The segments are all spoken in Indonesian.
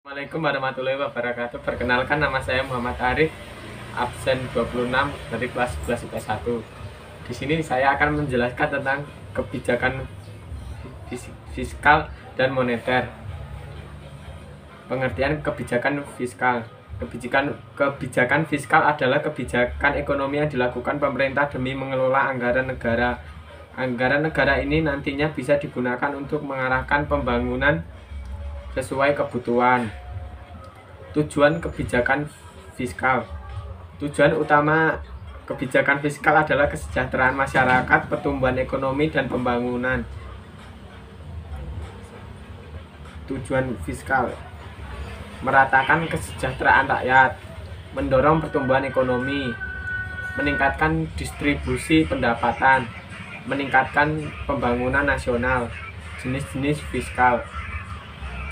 Assalamualaikum warahmatullahi wabarakatuh. Perkenalkan, nama saya Muhammad Arif, absen 26 dari kelas 11 IPS 1. Di sini saya akan menjelaskan tentang kebijakan fiskal dan moneter. Pengertian kebijakan fiskal. Kebijakan fiskal adalah kebijakan ekonomi yang dilakukan pemerintah demi mengelola anggaran negara. Anggaran negara ini nantinya bisa digunakan untuk mengarahkan pembangunan sesuai kebutuhan. Tujuan kebijakan fiskal. Tujuan utama kebijakan fiskal adalah kesejahteraan masyarakat, pertumbuhan ekonomi, dan pembangunan. Tujuan fiskal: meratakan kesejahteraan rakyat, mendorong pertumbuhan ekonomi, meningkatkan distribusi pendapatan, meningkatkan pembangunan nasional. Jenis-jenis fiskal.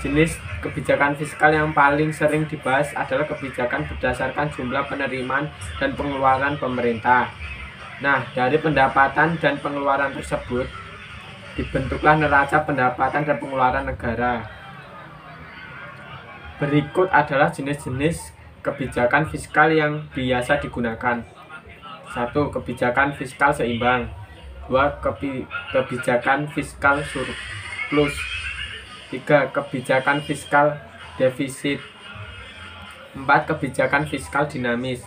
Jenis kebijakan fiskal yang paling sering dibahas adalah kebijakan berdasarkan jumlah penerimaan dan pengeluaran pemerintah. Nah, dari pendapatan dan pengeluaran tersebut dibentuklah neraca pendapatan dan pengeluaran negara. Berikut adalah jenis-jenis kebijakan fiskal yang biasa digunakan. 1. Kebijakan fiskal seimbang. 2. Kebijakan fiskal surplus. 3. Kebijakan fiskal defisit. 4. Kebijakan fiskal dinamis.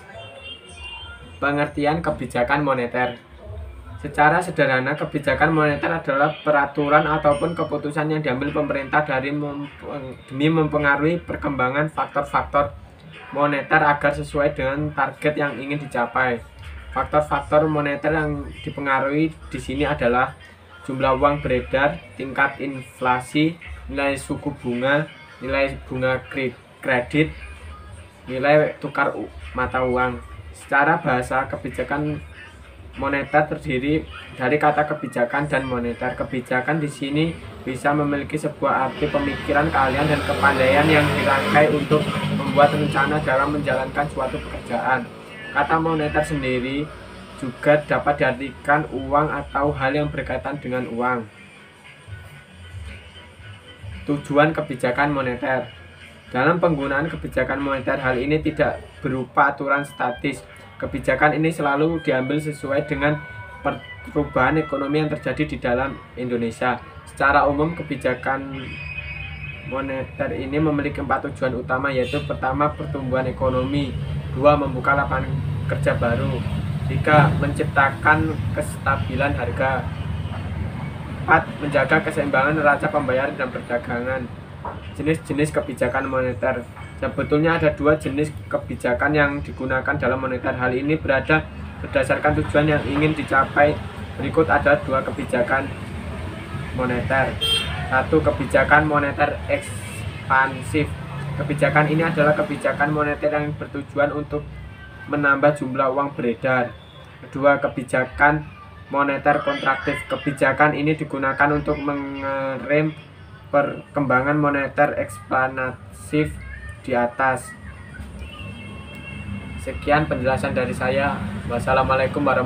Pengertian kebijakan moneter. Secara sederhana, kebijakan moneter adalah peraturan ataupun keputusan yang diambil pemerintah demi mempengaruhi perkembangan faktor-faktor moneter agar sesuai dengan target yang ingin dicapai. Faktor-faktor moneter yang dipengaruhi di sini adalah jumlah uang beredar, tingkat inflasi, nilai suku bunga, nilai bunga kredit, nilai tukar mata uang. Secara bahasa, kebijakan moneter terdiri dari kata kebijakan dan moneter. Kebijakan di sini bisa memiliki sebuah arti pemikiran, keahlian, dan kepandaian yang dirangkai untuk membuat rencana dalam menjalankan suatu pekerjaan. Kata moneter sendiri juga dapat diartikan uang atau hal yang berkaitan dengan uang. Tujuan kebijakan moneter. Dalam penggunaan kebijakan moneter, hal ini tidak berupa aturan statis. Kebijakan ini selalu diambil sesuai dengan perubahan ekonomi yang terjadi di dalam Indonesia. Secara umum, kebijakan moneter ini memiliki 4 tujuan utama, yaitu pertama, pertumbuhan ekonomi. 2. Membuka lapangan kerja baru. 3. Menciptakan kestabilan harga. 4. Menjaga keseimbangan neraca pembayaran dan perdagangan. Jenis-jenis kebijakan moneter. Sebetulnya ada 2 jenis kebijakan yang digunakan dalam moneter. Hal ini berada berdasarkan tujuan yang ingin dicapai. Berikut ada 2 kebijakan moneter. 1. Kebijakan moneter ekspansif. Kebijakan ini adalah kebijakan moneter yang bertujuan untuk menambah jumlah uang beredar. Kedua, kebijakan moneter kontraktif. Kebijakan ini digunakan untuk mengerem perkembangan moneter ekspansif di atas. Sekian penjelasan dari saya. Wassalamualaikum warahmatullahi wabarakatuh.